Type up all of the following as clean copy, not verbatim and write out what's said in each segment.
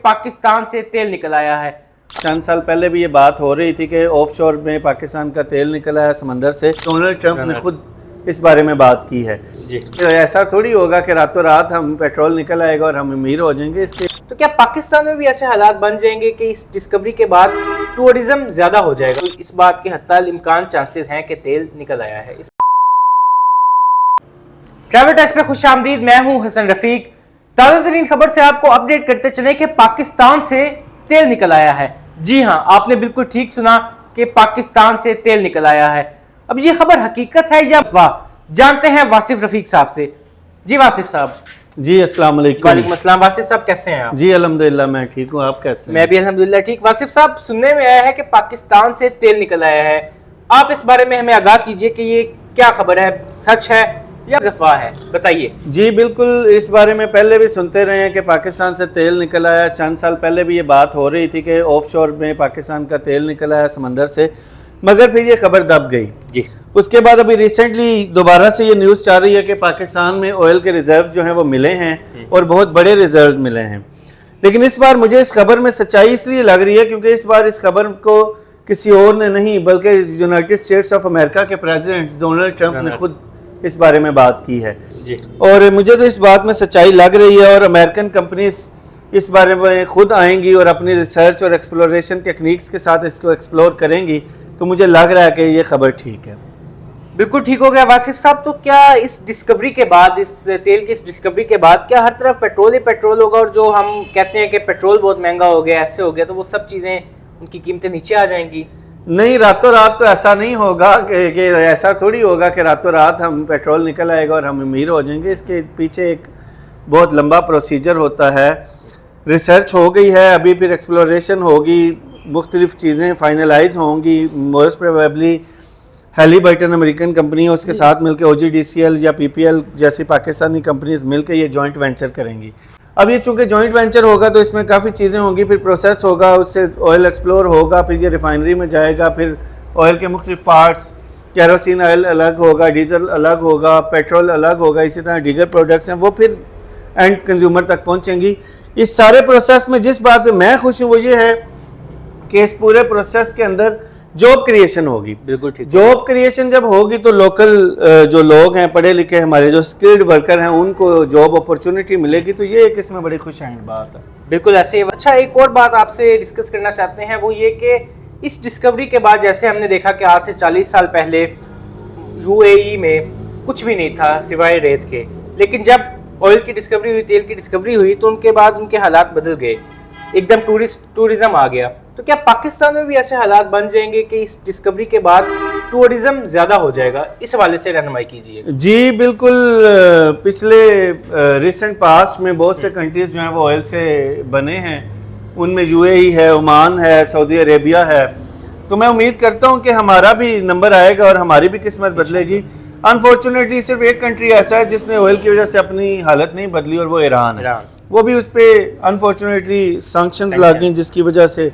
पाकिस्तान से तेल निकल आया है। चंद साल पहले भी ये बात हो रही थी कि ऑफ शोर में पाकिस्तान का तेल निकला है समंदर से। डोनाल्ड ट्रंप ने खुद इस बारे में बात की है जी। तो ऐसा थोड़ी होगा कि रातों रात हम पेट्रोल निकल आएगा और हम अमीर हो जाएंगे इसके। तो क्या पाकिस्तान में भी ऐसे हालात बन जाएंगे कि इस डिस्कवरी के बाद टूरिज्म ज्यादा हो जाएगा? तो इस बात के हत्ता इम्कान चांसेस हैं कि तेल निकल आया है। ट्रैवल टेस्ट पे खुश आमदीद, मैं हूं हसन रफीक। ताज़ा तरीन खबर से आपको अपडेट करते चले कि पाकिस्तान से तेल निकल आया है। जी हां, आपने बिल्कुल ठीक सुना कि पाकिस्तान से तेल निकल आया है। अब ये खबर हकीकत है या अफवाह, जानते हैं वासिफ रफीक साहब से। जी वासिफ साहब। जी अस्सलाम वालेकुम। वालेकुम अस्सलाम। वासिफ साहब कैसे हैं आप? जी अल्हम्दुलिल्लाह मैं ठीक हूँ, आप कैसे हैं? मैं भी अल्हम्दुलिल्लाह ठीक। वासिफ साहब, सुनने में आया है कि पाकिस्तान से तेल निकल आया है, आप इस बारे में हमें आगाह कीजिए कि ये क्या खबर है, सच है या अफवाह है, बताइए। जी बिल्कुल, इस बारे में पहले भी सुनते रहे हैं कि पाकिस्तान से तेल निकल आया। चंद साल पहले भी ये बात हो रही थी कि ऑफ शोर में पाकिस्तान का तेल निकल आया समंदर से, मगर फिर ये खबर दब गई जी। उसके बाद अभी रिसेंटली दोबारा से ये न्यूज़ चाह रही है कि पाकिस्तान में ऑयल के रिजर्व जो हैं वो मिले हैं और बहुत बड़े रिजर्व मिले हैं। लेकिन इस बार मुझे इस खबर में सच्चाई इसलिए लग रही है क्योंकि इस बार इस खबर को किसी और ने नहीं बल्कि यूनाइटेड स्टेट्स ऑफ अमेरिका के प्रेसिडेंट डोनाल्ड ट्रंप ने खुद इस बारे में बात की है जी। और मुझे तो इस बात में सच्चाई लग रही है और अमेरिकन कंपनीज इस बारे में खुद आएंगी और अपनी रिसर्च और एक्सप्लोरेशन टेक्निक्स के साथ इसको एक्सप्लोर करेंगी। तो मुझे लग रहा है कि ये खबर ठीक है। बिल्कुल ठीक हो गया वासिफ साहब। तो क्या इस डिस्कवरी के बाद, इस तेल की इस डिस्कवरी के बाद क्या हर तरफ पेट्रोल ही पेट्रोल होगा और जो हम कहते हैं कि पेट्रोल बहुत महंगा हो गया, ऐसे हो गया, तो वो सब चीज़ें उनकी कीमतें नीचे आ जाएंगी? नहीं, रातों रात तो ऐसा नहीं होगा कि ऐसा थोड़ी होगा कि रातों रात हम पेट्रोल निकल आएगा और हम अमीर हो जाएंगे। इसके पीछे एक बहुत लंबा प्रोसीजर होता है। रिसर्च हो गई है, अभी फिर एक्सप्लोरेशन होगी, मुख्तलिफ चीज़ें फाइनलाइज होंगी। मोस्ट प्रोबेबली हैलीबर्टन अमेरिकन कंपनी है, उसके साथ मिलकर OGDCL या PPL जैसी पाकिस्तानी कंपनीज मिलकर ये जॉइंट वेंचर करेंगी। अब ये चूँकि जॉइंट वेंचर होगा तो इसमें काफ़ी चीज़ें होंगी, फिर प्रोसेस होगा, उससे ऑयल एक्सप्लोर होगा, फिर ये रिफाइनरी में जाएगा, फिर ऑयल के मुख्तलिफ पार्ट्स, केरोसिन ऑयल अलग होगा, डीजल अलग होगा, पेट्रोल अलग होगा, इसी तरह दीगर प्रोडक्ट्स हैं वो फिर एंड कंज्यूमर तक पहुँचेंगी। इस सारे प्रोसेस में जिस बात में मैं खुश हूँ वो ये है कि इस पूरे प्रोसेस के अंदर जॉब क्रिएशन होगी। बिल्कुल ठीक। जॉब क्रिएशन जब होगी तो लोकल जो लोग हैं, पढ़े लिखे हमारे जो स्किल्ड वर्कर हैं, उनको जॉब अपॉर्चुनिटी मिलेगी। तो ये एक इसमें बड़ी खुशहाल बात है। बिल्कुल ऐसे। अच्छा, एक और बात आपसे डिस्कस करना चाहते हैं, वो ये कि इस डिस्कवरी के बाद जैसे हमने देखा कि आज से 40 साल पहले UAE में कुछ भी नहीं था सिवाय रेत के, लेकिन जब ऑयल की डिस्कवरी हुई, तेल की डिस्कवरी हुई, तो उनके बाद उनके हालात बदल गए, एकदम टूरिज्म आ गया। तो क्या पाकिस्तान में भी ऐसे हालात बन जाएंगे कि इस डिस्कवरी के बाद टूरिज्म ज़्यादा हो जाएगा? इस हवाले से रहनुमाई कीजिए। जी बिल्कुल, पिछले रिसेंट पास्ट में बहुत से कंट्रीज़ जो हैं वो ऑयल से बने हैं। उनमें UAE है, ओमान है, सऊदी अरेबिया है। तो मैं उम्मीद करता हूँ कि हमारा भी नंबर आएगा और हमारी भी किस्मत बदलेगी। अनफॉर्चुनेटली सिर्फ एक कंट्री ऐसा है जिसने ऑयल की वजह से अपनी हालत नहीं बदली और वो ईरान है। वो भी उस पर अनफॉर्चुनेटली सैंक्शंस लग गई जिसकी वजह से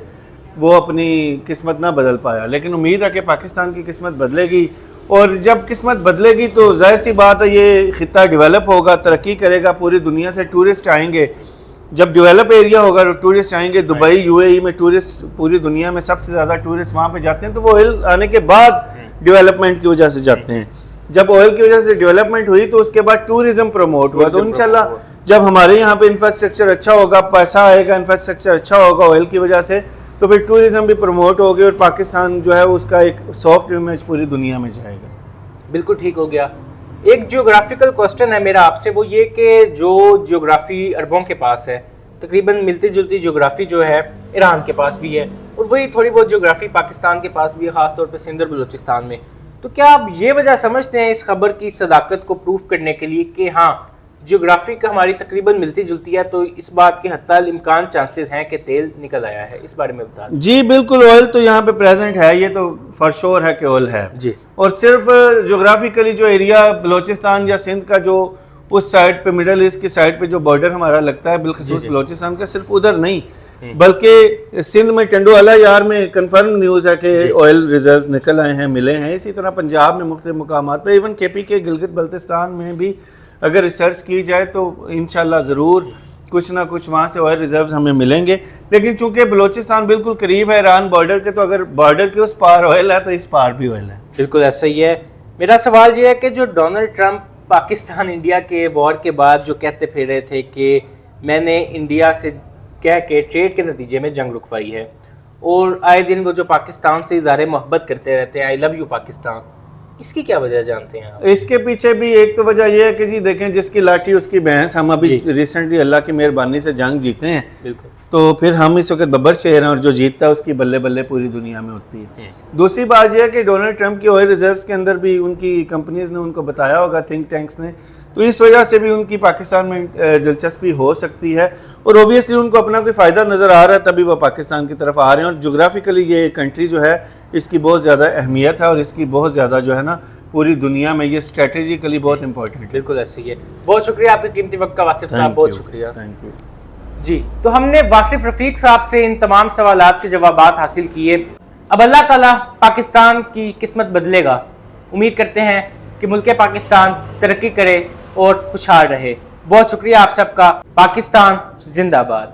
वो अपनी किस्मत ना बदल पाया। लेकिन उम्मीद है कि पाकिस्तान की किस्मत बदलेगी और जब किस्मत बदलेगी तो जाहिर सी बात है ये खित्ता डेवलप होगा, तरक्की करेगा, पूरी दुनिया से टूरिस्ट आएंगे। जब डेवलप एरिया होगा तो टूरिस्ट आएंगे। दुबई UAE में टूरिस्ट, पूरी दुनिया में सबसे ज़्यादा टूरिस्ट वहाँ पे जाते हैं, तो वो ऑयल आने के बाद डेवलपमेंट की वजह से जाते हैं। जब ऑयल की वजह से डेवलपमेंट हुई तो उसके बाद टूरिज्म प्रमोट हुआ। तो इंशाल्लाह जब हमारे यहाँ पे इंफ्रास्ट्रक्चर अच्छा होगा, पैसा आएगा, इंफ्रास्ट्रक्चर अच्छा होगा ऑयल की वजह से, तो फिर टूरिज्म भी प्रमोट होगी और पाकिस्तान जो है उसका एक सॉफ्ट इमेज पूरी दुनिया में जाएगा। बिल्कुल ठीक हो गया। एक जियोग्राफिकल क्वेश्चन है मेरा आपसे, वो ये कि जो जियोग्राफी अरबों के पास है, तकरीबन मिलती जुलती जियोग्राफी जो है ईरान के पास भी है, और वही थोड़ी बहुत जियोग्राफी पाकिस्तान के पास भी है, ख़ासतौर पर सिंध और बलूचिस्तान में। तो क्या आप ये वजह समझते हैं इस खबर की सदाकत को प्रूफ करने के लिए कि हाँ जियोग्राफी का हमारी तकरीबन मिलती जुलती है, तो इस बात के हत्ता इम्कान चांसेस हैं कि तेल निकल आया है? इस बारे में बता दें। जी बिल्कुल, ऑयल तो यहाँ पे प्रेजेंट है, ये तो फॉर श्योर है कि ऑयल है जी। और सिर्फ ज्योग्राफिकली जो एरिया बलोचिस्तान या सिंध का जो उस साइड पे, मिडल ईस्ट की साइड पे जो बॉर्डर हमारा लगता है बिलखसूस बलोचिस्तान का, सिर्फ उधर नहीं बल्कि सिंध में टंडो अला यार में कंफर्म न्यूज़ है कि ऑयल रिजर्व निकल आए हैं, मिले हैं। इसी तरह पंजाब में मुख्तलिफ मुकामात पर, इवन KP के गिलगित बल्तिस्तान में भी अगर रिसर्च की जाए तो इंशाल्लाह ज़रूर کچھ نہ کچھ وہاں سے آئل ریزروز ہمیں ملیں گے. لیکن چونکہ بلوچستان بالکل قریب ہے ایران بارڈر کے, تو اگر بارڈر کے اس پار آئل ہے تو اس پار بھی آئل ہے. بالکل ایسا ہی ہے. میرا سوال یہ ہے کہ جو ڈونلڈ ٹرمپ پاکستان انڈیا کے وار کے بعد جو کہتے پھر رہے تھے کہ میں نے انڈیا سے کہہ کے ٹریڈ کے نتیجے میں جنگ رکوائی ہے, اور آئے دن وہ جو پاکستان سے اظہار محبت کرتے رہتے ہیں, آئی لو یو پاکستان, اس کی کیا وجہ جانتے ہیں آپ؟ اس کے پیچھے بھی ایک تو وجہ یہ ہے کہ جی دیکھیں جس کی لاٹھی اس کی بھینس. ہم ابھی ریسنٹلی اللہ کی مہربانی سے جنگ جیتے ہیں, بالکل, تو پھر ہم اس وقت ببر شیر ہیں, اور جو جیتتا ہے اس کی بلے بلے پوری دنیا میں ہوتی ہے. دوسری بات یہ ہے کہ ڈونلڈ ٹرمپ کی آئل ریزروز کے اندر بھی ان کی کمپنیز نے ان کو بتایا ہوگا, تھنک ٹینکس نے, تو اس وجہ سے بھی ان کی پاکستان میں دلچسپی ہو سکتی ہے, اور اوبویسلی ان کو اپنا کوئی فائدہ نظر آ رہا ہے تبھی وہ پاکستان کی طرف آ رہے ہیں. اور جغرافیکلی یہ کنٹری جو ہے اس کی بہت زیادہ اہمیت ہے, اور اس کی بہت زیادہ جو ہے نا پوری دنیا میں یہ اسٹریٹجیکلی بہت امپورٹنٹ ہے. بالکل ایسے ہی ہے. بہت شکریہ آپ کے قیمتی وقت کا واصف صاحب, بہت شکریہ. Thank you. جی, تو ہم نے واصف رفیق صاحب سے ان تمام سوالات کے جوابات حاصل کیے. اب اللہ تعالیٰ پاکستان کی قسمت بدلے گا. امید کرتے ہیں کہ ملک پاکستان ترقی کرے اور خوشحال رہے. بہت شکریہ آپ سب کا. پاکستان زندہ باد.